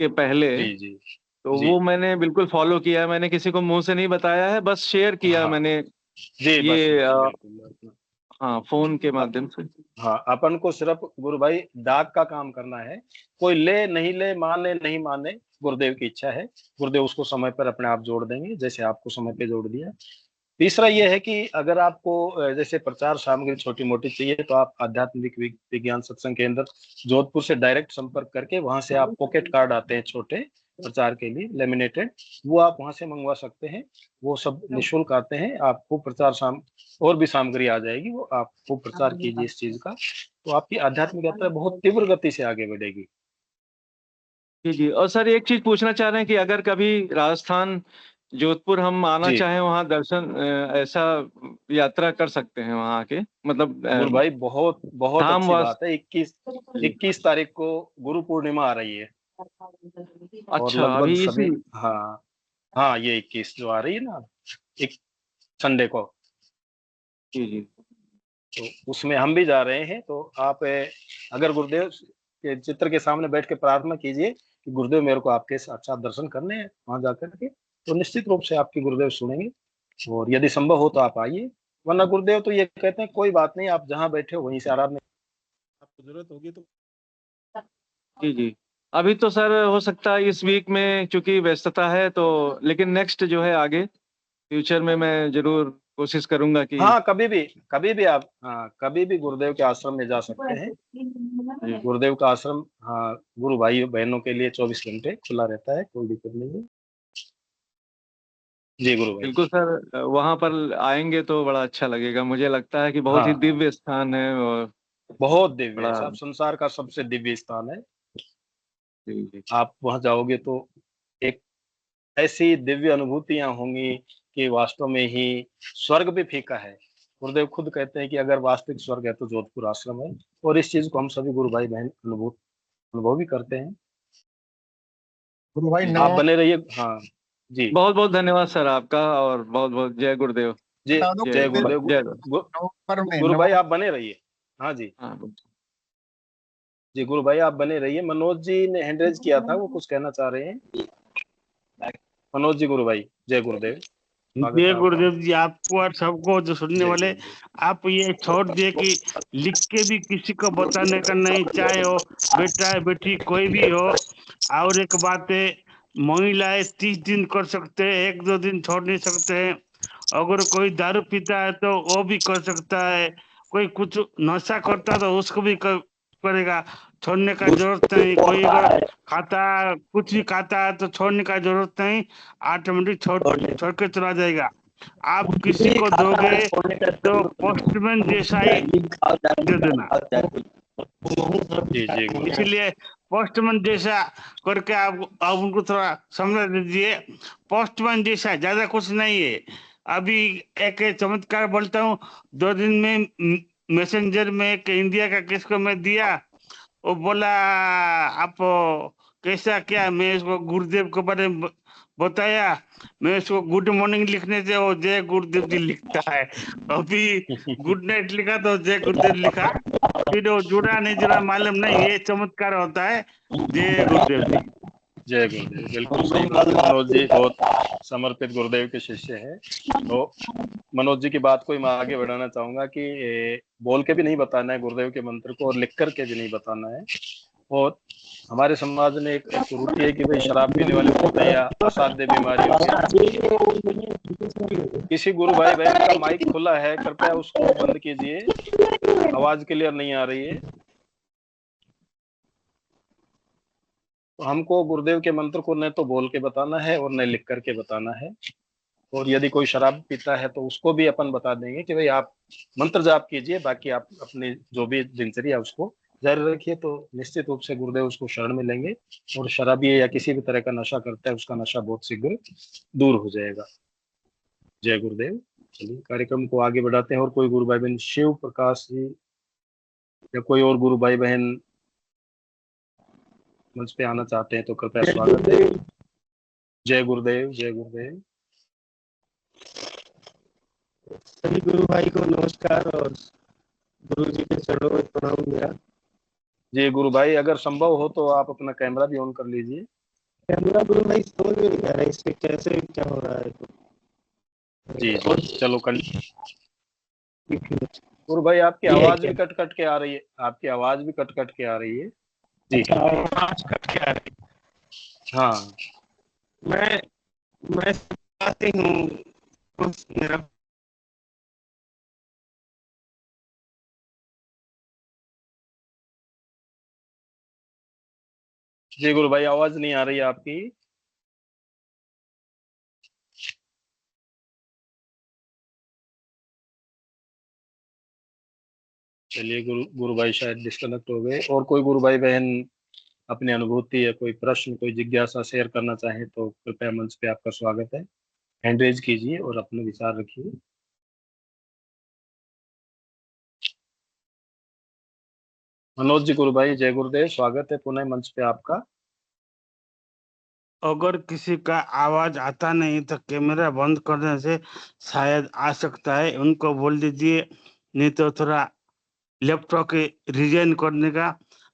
के पहले, जी जी तो जी, वो मैंने बिल्कुल फ़ॉलो किया है। मैंने किसी को मुँह से नहीं बताया है, बस शेयर किया हाँ मैंने जी, बस ये बस बिल्कुल। हाँ, फ़ोन के माध्यम से। हाँ, अपन को सिर्फ गुरु भाई डाक का काम करना है। कोई ले नहीं ले, माने नहीं माने, गुरुदेव की इच्छा है। गुरुदेव उसको समय पर अपने आप जोड़ देंगे, जैसे आपको समय पे जोड़ दिया। तीसरा ये है कि अगर आपको जैसे प्रचार सामग्री छोटी मोटी चाहिए, तो आप आध्यात्मिक विज्ञान सत्संग केंद्र जोधपुर से डायरेक्ट संपर्क करके, वहां से आप पॉकेट कार्ड आते हैं छोटे प्रचार के लिए लेमिनेटेड, वो आप वहां से मंगवा सकते हैं। वो सब निःशुल्क आते हैं। आपको प्रचार और भी सामग्री आ जाएगी, वो आपको प्रचार कीजिए इस चीज का, तो आपकी आध्यात्मिक यात्रा बहुत तीव्र गति से आगे बढ़ेगी। जी, जी। और सर एक चीज़ पूछना चाह रहे हैं कि अगर कभी राजस्थान, जोधपुर हम आना जी चाहें वहाँ दर्शन, ऐसा यात्रा कर सकते हैं वहाँ आके? मतलब गुरु भाई, बहुत बहुत धाम अच्छी वास बात है। 21 तारीख को गुरु पूर्णिमा आ रही है और अच्छा, लगभग अभी सभी, इसी हाँ हाँ, ये 21 जो आ रही है ना, एक संडे को, जी, जी। तो उसमें हम भी जा रहे हैं। तो आप अगर गुरुदेव के चित्र के सामने बैठ के प्रार्थना कीजिए कि गुरुदेव मेरे को आपके साक्षात दर्शन करने हैं वहां जाकर के, तो निश्चित रूप से आपकी गुरुदेव सुनेंगे। और यदि संभव हो तो आप आइए, वरना गुरुदेव तो ये कहते हैं कोई बात नहीं, आप जहाँ बैठे हो वहीं से आराधना, आपको जरूरत होगी तो। जी, जी। अभी तो सर हो सकता है इस वीक में चूँकि व्यस्तता है तो, लेकिन नेक्स्ट जो है आगे फ्यूचर में मैं ज़रूर कोशिश करूँगा कि हाँ, कभी भी आप, हाँ, कभी भी गुरुदेव के आश्रम में जा सकते हैं। जी, गुरुदेव का आश्रम, हाँ, गुरु भाई बहनों के लिए 24 घंटे खुला रहता है, कोई दिक्कत नहीं है। जी गुरु भाई। बिल्कुल सर, वहाँ पर आएँगे तो बड़ा अच्छा लगेगा। मुझे लगता है कि बहुत हाँ ही हाँ, दिव्य स्थान है और बहुत दिव्य है बड़ा साहब, संसार का सबसे दिव्य स्थान है। जी, जी। आप वहां जाओगे तो एक ऐसी दिव्य अनुभूतियां होंगी कि वास्तव में ही स्वर्ग भी फीका है। गुरुदेव खुद कहते हैं कि अगर वास्तविक स्वर्ग है तो जोधपुर आश्रम है, और इस चीज को हम सभी गुरु भाई बहन अनुभव भी करते हैं। गुरु भाई आप नौ बने रहिए, हाँ जी बहुत-बहुत धन्यवाद सर आपका और बहुत-बहुत जय गुरुदेव। जी, बता दो जय फिर गुरुदेव। नवंबर में गुरु भाई आप बने रहिए, हाँ जी हाँ, जी, गुरु भाई आप बने रहिए। मनोज जी ने हैंड रेज किया था, वो कुछ कहना चाह रहे हैं। मनोज जी, गुरु भाई जय गुरुदेव, स्वागत जय है आपका। गुरुदेव जी, आपको और सबको जो सुनने जय वाले, गुरुदेव। आप ये छोड़ दिए कि लिख के भी किसी को बताने का नहीं, चाहे हो बेटा है बेटी कोई भी हो। और एक बात है, महिलाएं 30 दिन कर सकते हैं, 1-2 दिन छोड़ नहीं सकते हैं। अगर कोई दारू पीता है तो वो भी कर सकता है, कोई कुछ नशा करता है तो उसको भी करेगा, छोड़ने का जरूरत नहीं। कोई अगर कुछ भी खाता है तो छोड़ने का जरूरत नहीं, ऑटोमेटिक छोड़ के चला जाएगा। आप किसी को दोगे तो पोस्टमैन जैसा ही दे देना। जी जी गुरुदेव। इसलिए पोस्टमैन जैसा करके आप उनको थोड़ा समझा दीजिए। पोस्टमैन जैसा, ज्यादा कुछ नहीं है। अभी एक चमत्कार बोलता हूँ, 2 दिन में मैसेंजर में एक इंडिया का किसको मैं दिया, वो बोला आप कैसा क्या, मैं इसको गुरुदेव के बारे में बताया, मैं इसको गुड मॉर्निंग लिखने से वो जय गुरुदेव जी लिखता है। अभी गुड नाइट लिखा तो जय गुरुदेव लिखा, फिर वो जुड़ा नहीं जुड़ा मालूम नहीं। ये चमत्कार होता है। जय गुरुदेव जी। जय गुरुदेव। बिल्कुल सही बात है। मनोज जी बहुत समर्पित गुरुदेव के शिष्य हैं। तो मनोज जी की बात को मैं आगे बढ़ाना चाहूंगा कि बोल के भी नहीं बताना है गुरुदेव के मंत्र को, और लिख करके भी नहीं बताना है। और हमारे समाज में एक रुचि है कि भाई शराब पीने वाले होते हैं या असाध्य बीमारियों से। किसी गुरु भाई बहन का माइक खुला है, कृपया उसको बंद कीजिए, आवाज क्लियर नहीं आ रही है। तो हमको गुरुदेव के मंत्र को न तो बोल के बताना है और न लिख करके बताना है। और यदि कोई शराब पीता है तो उसको भी अपन बता देंगे कि भाई आप मंत्र जाप कीजिए, बाकी आप अपनी जो भी दिनचर्या उसको जारी रखिए, तो निश्चित रूप से गुरुदेव उसको शरण में लेंगे और शराबी या किसी भी तरह का नशा करता है उसका नशा बहुत शीघ्र दूर हो जाएगा। जय गुरुदेव। चलिए कार्यक्रम को आगे बढ़ाते हैं। और कोई गुरु भाई बहन, शिव प्रकाश जी या कोई और गुरु भाई बहन मंच पे आना चाहते हैं तो कृपया स्वागत है। जय गुरुदेव। जय गुरुदेव। सभी गुरु भाई को नमस्कार और गुरु जी के चरणों में प्रणाम मेरा। जी गुरु भाई, अगर संभव हो तो आप अपना कैमरा भी ऑन कर लीजिए। कैमरा गुरु भाई समझ में नहीं आ रहा है इससे कैसे क्या हो रहा है। जी जी चलो गुरु भाई आपकी आवाज भी कट कट के आ रही है, आपकी आवाज भी कट कट के आ रही है। जी आवाज कट के आ रही है। हाँ मैं चाहती हूँ कुछ मेरा जी गुरु भाई आवाज नहीं आ रही है आपकी। चलिए गुरु भाई शायद डिस्कनेक्ट हो गए। और कोई गुरु भाई बहन अपनी अनुभूति या कोई प्रश्न कोई जिज्ञासा शेयर करना चाहे तो कृपया मंच पे आपका स्वागत है। हैंड रेज कीजिए और अपने विचार रखिए। मनोज जी गुरु भाई जय गुरुदेव, स्वागत है पुनः मंच पे आपका। अगर किसी का आवाज आता नहीं तो कैमरा बंद करने से शायद आ सकता है, उनको बोल दीजिए। नहीं तो थोड़ा लैपटॉप के रिजाइन करने का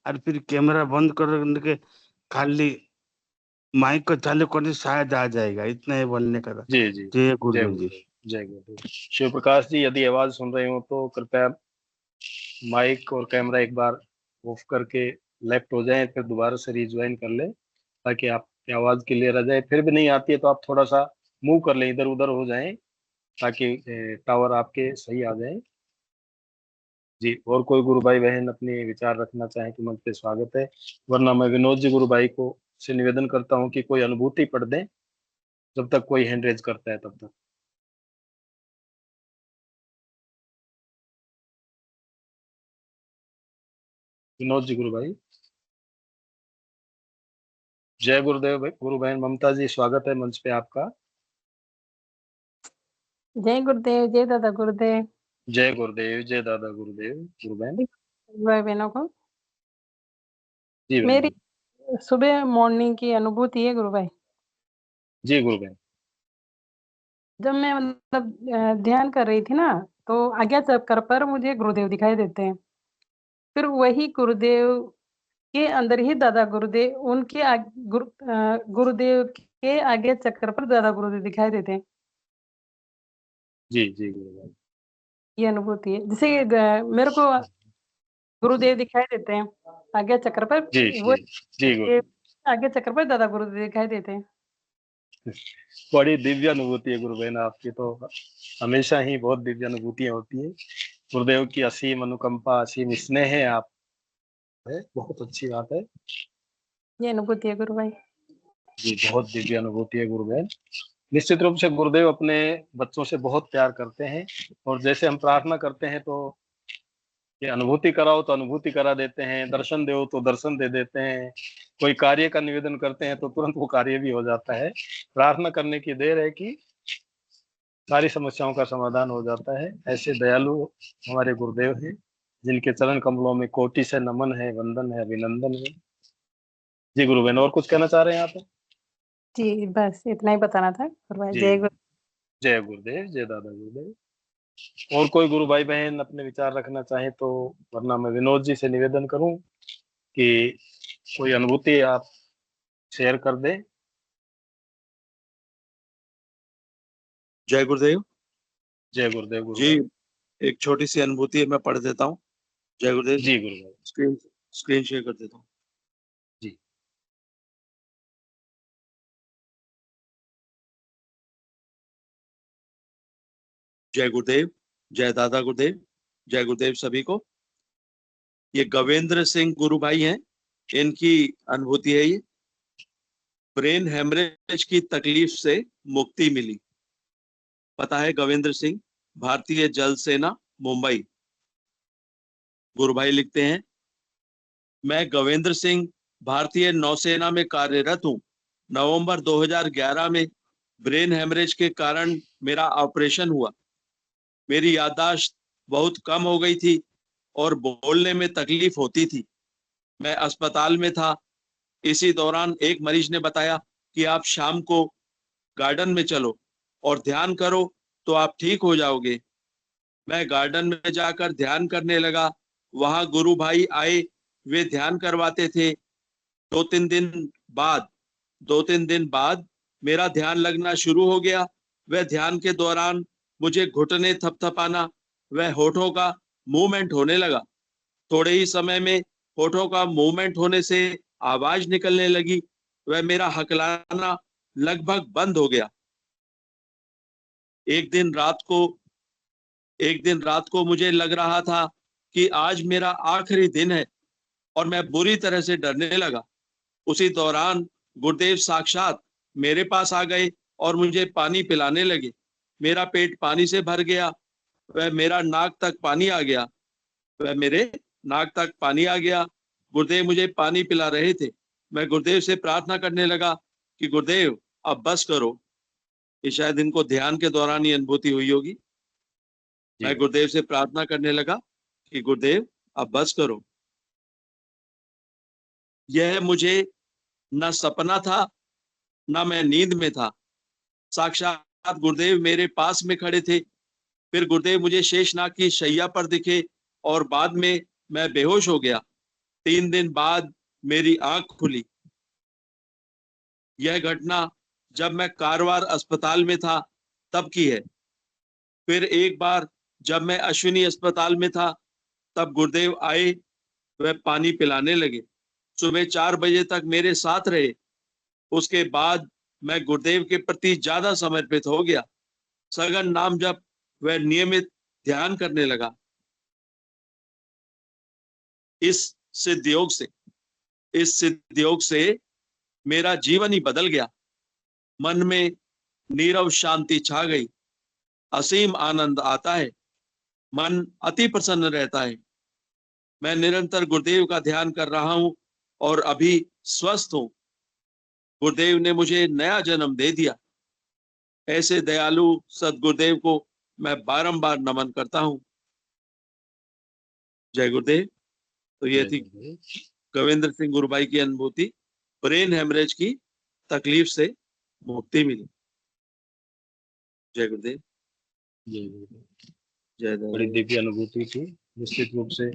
और फिर कैमरा बंद करने के खाली माइक को चालू करने से शायद आ जाएगा। इतना ही बोलने का था। जी जी जय गुरुदेव जी। जय गुरुदेव। शिव प्रकाश जी यदि आवाज सुन रहे हो तो कृपया माइक और कैमरा एक बार ऑफ करके लेफ्ट हो जाए, फिर दोबारा से रिज्वाइन कर ले ताकि आपकी आवाज क्लियर आ जाए। फिर भी नहीं आती है तो आप थोड़ा सा मूव कर लें, इधर उधर हो जाएं ताकि टावर आपके सही आ जाए। जी और कोई गुरु भाई बहन अपने विचार रखना चाहे तो मंच पे स्वागत है, वरना मैं विनोद जी गुरु भाई को से निवेदन करता हूँ कि कोई अनुभूति पढ़ दें जब तक कोई हैंड रेज करता है तब तक। विनोद जी गुरु भाई। जय गुरुदेव गुरु बहन ममता जी, स्वागत है मंच पे आपका। जय गुरुदेव, जय दादा गुरुदेव। जय गुरुदेव, जय दादा गुरुदेव। गुरु बहन भाई बहनों को जी बहन मेरी सुबह मॉर्निंग की अनुभूति है गुरु भाई। जी गुरु बहन। जब मैं मतलब ध्यान कर रही थी ना, तो आज्ञा चक्र पर मुझे गुरुदेव दिखाई देते हैं। फिर वही गुरुदेव के अंदर ही दादा गुरुदेव, उनके गुरुदेव के आज्ञा चक्र पर दादा गुरुदेव दिखाई देते हैं। जी जी गुरु भाई। ये अनुभूति है। जैसे मेरे को गुरुदेव दिखाई देते हैं आज्ञा चक्र पर, जी वो जी जी गुरु। आज्ञा चक्र पर दादा गुरुदेव दिखाई देते हैं। बड़ी दिव्य अनुभूति है गुरु बहन आपकी, तो हमेशा ही बहुत दिव्य अनुभूतियां होती है। गुरुदेव की असीम अनुकंपा, असीम स्नेह है आप है, बहुत अच्छी बात है। ये अनुभूति है गुरु भाई। जी बहुत दिव्य अनुभूति है गुरु बहन। निश्चित रूप से गुरुदेव अपने बच्चों से बहुत प्यार करते हैं, और जैसे हम प्रार्थना करते हैं तो ये अनुभूति कराओ तो अनुभूति करा देते हैं, दर्शन दो तो दर्शन दे देते हैं, कोई कार्य का निवेदन करते हैं तो तुरंत वो कार्य भी हो जाता है। प्रार्थना करने की देर है कि सारी समस्याओं का समाधान हो जाता है। ऐसे दयालु हमारे गुरुदेव हैं, जिनके चरण कमलों में कोटि से नमन है, वंदन है, अभिनंदन है। जी गुरु बहन, और कुछ कहना चाह रहे हैं आप? जी, बस इतना ही बताना था गुरुभाई। जी, जय गुरु। जय गुरुदेव, जय दादा गुरुदेव। और कोई गुरु भाई बहन अपने विचार रखना चाहे तो, वरना मैं विनोद जी से निवेदन करूं कि कोई अनुभूति आप शेयर कर दें। जय गुरुदेव। जय गुरुदेव। जी, एक छोटी सी अनुभूति है, मैं पढ़ देता हूँ। जय गुरुदेव। जी गुरुदेव। स्क्रीन शेयर कर देता हूँ। जी। जय गुरुदेव, जय दादा गुरुदेव, जय गुरुदेव सभी को। ये गवेंद्र सिंह गुरु भाई हैं, इनकी अनुभूति है ये। ब्रेन हेमरेज की तकलीफ से मुक्ति मिली। पता है गवेंद्र सिंह, भारतीय जल सेना, मुंबई। गुरु भाई लिखते हैं, मैं गवेंद्र सिंह भारतीय नौसेना में कार्यरत हूँ। नवंबर 2011 में ब्रेन हेमरेज के कारण मेरा ऑपरेशन हुआ। मेरी याददाश्त बहुत कम हो गई थी और बोलने में तकलीफ होती थी। मैं अस्पताल में था। इसी दौरान एक मरीज ने बताया कि आप शाम को गार्डन में चलो और ध्यान करो तो आप ठीक हो जाओगे। मैं गार्डन में जाकर ध्यान करने लगा। वहां गुरु भाई आए, वे ध्यान करवाते थे। दो तीन दिन बाद मेरा ध्यान लगना शुरू हो गया। वह ध्यान के दौरान मुझे घुटने थपथपाना, वह होठों का मूवमेंट होने लगा। थोड़े ही समय में होठों का मूवमेंट होने से आवाज निकलने लगी। वह मेरा हकलाना लगभग बंद हो गया। एक दिन रात को मुझे लग रहा था कि आज मेरा आखिरी दिन है और मैं बुरी तरह से डरने लगा। उसी दौरान गुरुदेव साक्षात मेरे पास आ गए और मुझे पानी पिलाने लगे। मेरा पेट पानी से भर गया। वह मेरा नाक तक पानी आ गया। गुरुदेव मुझे पानी पिला रहे थे। मैं गुरुदेव से प्रार्थना करने लगा कि गुरुदेव अब बस करो। ये शायद इनको ध्यान के दौरान ही अनुभूति हुई होगी। मैं गुरुदेव से प्रार्थना करने लगा कि गुरुदेव अब बस करो। यह मुझे न सपना था न मैं नींद में था। साक्षात गुरुदेव मेरे पास में खड़े थे। फिर गुरुदेव मुझे शेषनाग की शैया पर दिखे और बाद में मैं बेहोश हो गया। 3 दिन बाद मेरी आंख खुली। यह घटना जब मैं कारवार अस्पताल में था तब की है। फिर एक बार जब मैं अश्विनी अस्पताल में था तब गुरुदेव आए, वह पानी पिलाने लगे। सुबह 4 बजे तक मेरे साथ रहे। उसके बाद मैं गुरुदेव के प्रति ज्यादा समर्पित हो गया। सघन नाम जप वह नियमित ध्यान करने लगा। इस सिद्ध योग से मेरा जीवन ही बदल गया। मन में नीरव शांति छा गई। असीम आनंद आता है। मन अति प्रसन्न रहता है। मैं निरंतर गुरुदेव का ध्यान कर रहा हूं और अभी स्वस्थ हूं। गुरुदेव ने मुझे नया जन्म दे दिया। ऐसे दयालु सदगुरुदेव को मैं बारंबार नमन करता हूं। जय गुरुदेव। तो ये थी गवेंद्र सिंह गुरु भाई की अनुभूति। ब्रेन हेमरेज की तकलीफ से मुक्ति मिली। जय गुरुदेव। जय बड़ी दिव्य अनुभूति थी। निश्चित रूप से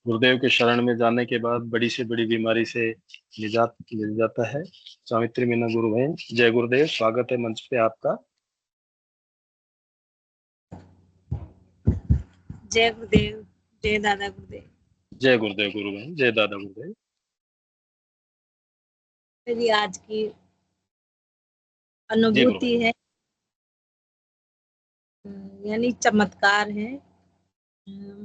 गुरुदेव के शरण में जाने के बाद बड़ी से बड़ी बीमारी से निजात मिल जाता है। सावित्री मीना गुरु बहन, जय गुरुदेव, स्वागत है मंच पे आपका। जय गुरुदेव, जय दादा गुरुदेव। जय गुरुदेव गुरु बहन, जय दादा गुरुदेव। मेरी आज की अनुभूति है, यानी चमत्कार है।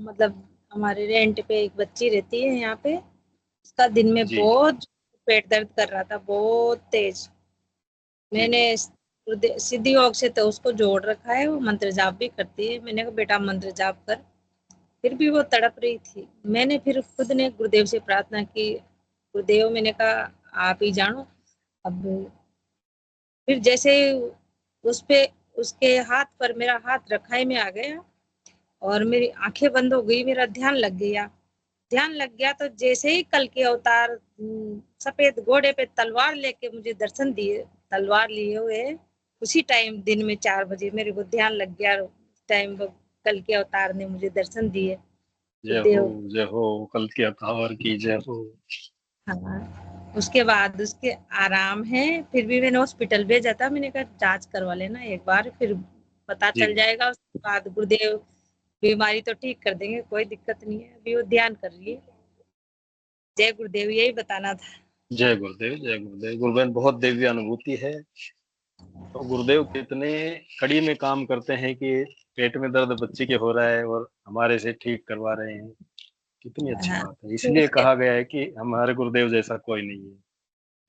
मतलब हमारे रेंट पे एक बच्ची रहती है यहाँ पे। उसका दिन में बहुत पेट दर्द कर रहा था, बहुत तेज। मैंने सिद्धि योग से तो उसको जोड़ रखा है, वो मंत्र जाप भी करती है। मैंने कहा बेटा मंत्र जाप कर, फिर भी वो तड़प रही थी। मैंने फिर खुद ने गुरुदेव से प्रार्थना की, गुरुदेव मैंने कहा आप ही जानो। अब फिर जैसे उस पे उसके हाथ पर मेरा हाथ रखाई में आ गया और मेरी आंखें बंद हो गई, मेरा ध्यान लग गया। तो जैसे ही कल के अवतार सफेद घोड़े पे तलवार लेके मुझे दर्शन दिए, तलवार लिए हुए, उसी टाइम दिन में 4 बजे मेरे को ध्यान लग गया। टाइम कल के अवतार ने मुझे दर्शन दिए। जय हो कल के अवतार की जय हो। हाँ, उसके बाद उसके आराम है। फिर भी मैंने हॉस्पिटल भेजा था, मैंने कहा जांच करवा लेना एक बार, फिर पता चल जाएगा। उसके बाद गुरुदेव बीमारी तो ठीक कर देंगे, कोई दिक्कत नहीं है। अभी वो ध्यान कर रही है। जय गुरुदेव, यही बताना था। जय गुरुदेव, जय गुरुदेव। गुरुबहन बहुत दिव्य अनुभूति है। तो गुरुदेव कितने कड़ी में काम करते हैं कि पेट में दर्द बच्चे के हो रहा है और हमारे से ठीक करवा रहे हैं। कितनी अच्छी हाँ, बात है। इसलिए कहा गया है कि हमारे गुरुदेव जैसा कोई नहीं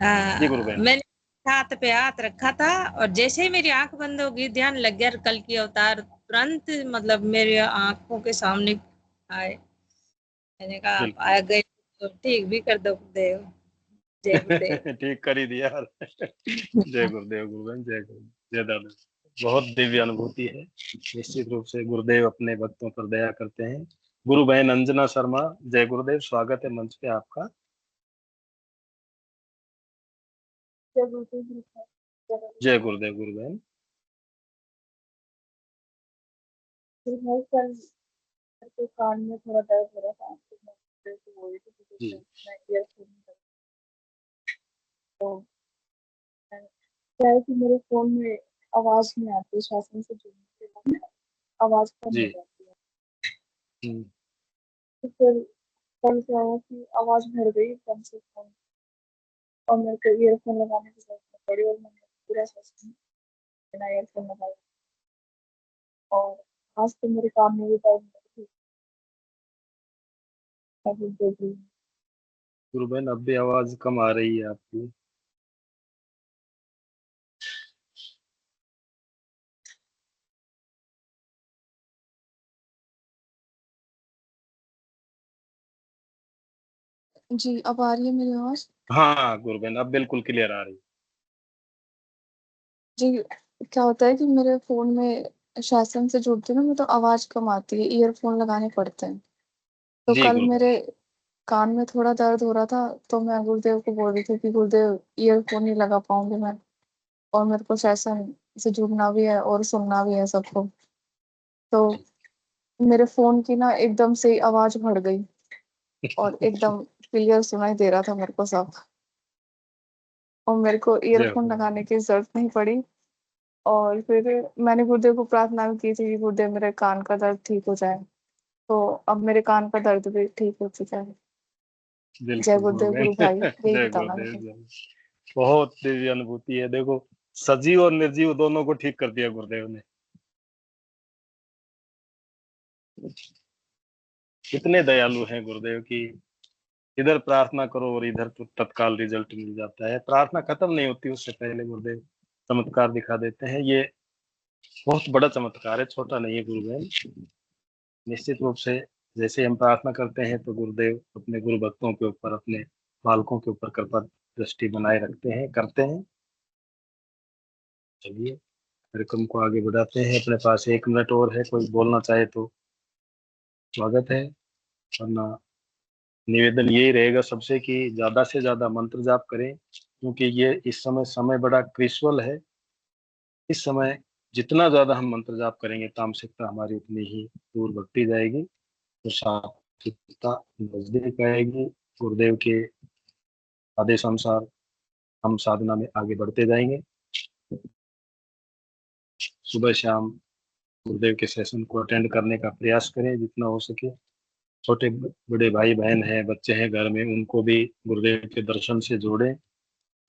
है। जी गुरुबहन। मैंने हाथ पे हाथ रखा था और जैसे ही मेरी आंख बंद होगी, ध्यान लग गया, कल की अवतार तुरंत मतलब मेरे आंखों के सामने आए। मैंने कहा आप आ गए तो ठीक भी कर दो गुरुदेव। जय गुरुदेव। ठीक कर ही दिया। जय गुरुदेव गुरुबहन, जय गुरुदेव, जय दादा। बहुत दिव्य अनुभूति है। निश्चित रूप से गुरुदेव अपने भक्तों पर दया करते हैं। गुरु बहन अंजना शर्मा, जय गुरुदेव, स्वागत है मंच पे आपका। जय गुरुदेव गुरु बहन। कल कान में थोड़ा दर्द हो रहा था, तो वो जी मैं ईयरफोन तो क्या है कि मेरे फोन में आवाज नहीं आती, शासन से जुड़ने के बाद आवाज कम हो जाती है। तो फिर कल क्या हुआ कि आवाज भर गई कम से कम और मेरे को ईयरफोन लगाने की जरूरत पड़ी और मैंने पूरा सेशन बिना ईयरफोन लगाया और आज तो मेरे काम में भी टाइम गुरु बहन अब भी आवाज कम आ रही है आपकी। जी, अब आ रही है मेरी आवाज? हाँ गुरु बहन अब बिल्कुल क्लियर आ रही। जी, क्या होता है कि मेरे फ़ोन में शासन से जुड़ती हूँ ना मैं, तो आवाज़ कम आती है, ईयरफ़ोन लगाने पड़ते हैं। तो जी कल गुरु बहन। मेरे कान में थोड़ा दर्द हो रहा था, तो मैं गुरुदेव को बोल रही थी कि गुरुदेव ईयरफ़ोन नहीं लगा पाऊँगी मैं और मेरे को शासन से जुड़ना भी है और सुनना भी है सबको। तो मेरे फ़ोन की ना एकदम से आवाज़ बढ़ गई और एकदम क्लियर सुनाई दे रहा था मेरे को सब। और मेरे को जय ईयरफ़ोन हो। लगाने की ज़रूरत नहीं पड़ी और फिर मैंने गुरुदेव को प्रार्थना भी की थी कि गुरुदेव मेरे कान का दर्द ठीक हो जाए। तो अब मेरे कान का दर्द भी ठीक हो चुका है। जय बिल्कुल गुरु गुरुदेव बहन। गुरु भाई, यही जय बताना गुरुदेव मुझे। जय। बहुत दिव्य अनुभूति है। देखो सजीव और निर्जीव दोनों को ठीक कर दिया गुरुदेव ने। कितने दयालु हैं गुरुदेव की। इधर प्रार्थना करो और इधर तो तत्काल रिजल्ट मिल जाता है। प्रार्थना खत्म नहीं होती उससे पहले गुरुदेव चमत्कार दिखा देते हैं। ये बहुत बड़ा चमत्कार है, छोटा नहीं है गुरुदेव। निश्चित रूप से जैसे हम प्रार्थना करते हैं तो गुरुदेव अपने गुरु भक्तों के ऊपर, अपने बालकों के ऊपर कृपा दृष्टि बनाए रखते हैं, करते हैं। चलिए कार्यक्रम को आगे बढ़ाते हैं। अपने पास 1 मिनट और है, कोई बोलना चाहे तो स्वागत है, वरना निवेदन यही रहेगा सबसे कि ज्यादा से ज्यादा मंत्र जाप करें, क्योंकि ये इस समय बड़ा क्रिस्वल है। इस समय जितना ज्यादा हम मंत्र जाप करेंगे तामसिकता हमारी उतनी ही दूर बढ़ती जाएगी और सात्विकता नजदीक आएगी। गुरुदेव के आदेशानुसार हम साधना में आगे बढ़ते जाएंगे। सुबह शाम गुरुदेव के सेशन को अटेंड करने का प्रयास करें जितना हो सके। छोटे बड़े भाई बहन हैं, बच्चे हैं घर में, उनको भी गुरुदेव के दर्शन से जोड़ें।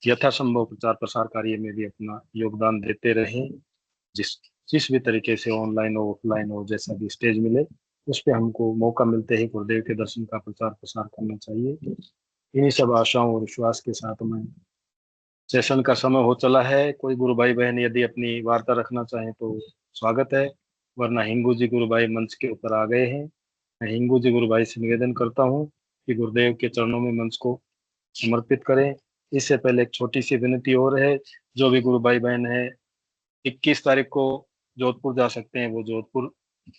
यथासंभव प्रचार प्रसार कार्य में भी अपना योगदान देते रहें। जिस जिस भी तरीके से ऑनलाइन हो ऑफलाइन हो, जैसा भी स्टेज मिले उस पे हमको मौका मिलते ही गुरुदेव के दर्शन का प्रचार प्रसार करना चाहिए। इन्हीं सब आशाओं और विश्वास के साथ मैं सेशन का समय हो चला है। कोई गुरु भाई बहन यदि अपनी वार्ता रखना चाहें तो स्वागत है, वरना हिंगू जी गुरु भाई मंच के ऊपर आ गए हैं। मैं हिंगू जी गुरु भाई से निवेदन करता हूँ कि गुरुदेव के चरणों में मंच को समर्पित करें। इससे पहले एक छोटी सी विनती और है, जो भी गुरु भाई बहन है 21 तारीख को जोधपुर जा सकते हैं वो जोधपुर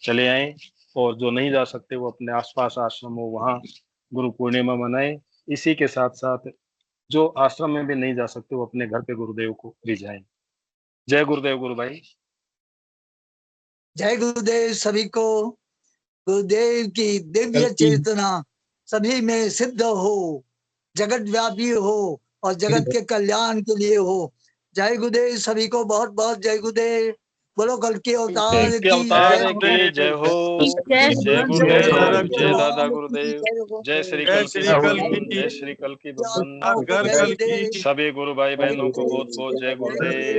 चले आएं, और जो नहीं जा सकते वो अपने आसपास आश्रम हो वहाँ गुरु पूर्णिमा मनाएं। इसी के साथ साथ जो आश्रम में भी नहीं जा सकते वो अपने घर पे गुरुदेव को भी जाएं। जय गुरुदेव गुरु भाई। जय गुरुदेव सभी को। गुरुदेव की दिव्य चेतना सभी में सिद्ध हो, जगत व्यापी हो और जगत के कल्याण के लिए हो। जय गुरुदेव सभी को, बहुत बहुत जय गुरुदेव। बोलो कल के अवतार की जय हो। जय गुरुदेव, जय दादा गुरुदेव, जय श्री कल की, जय श्री कल की भगवान। सभी गुरु भाई बहनों को बहुत बहुत जय गुरुदेव।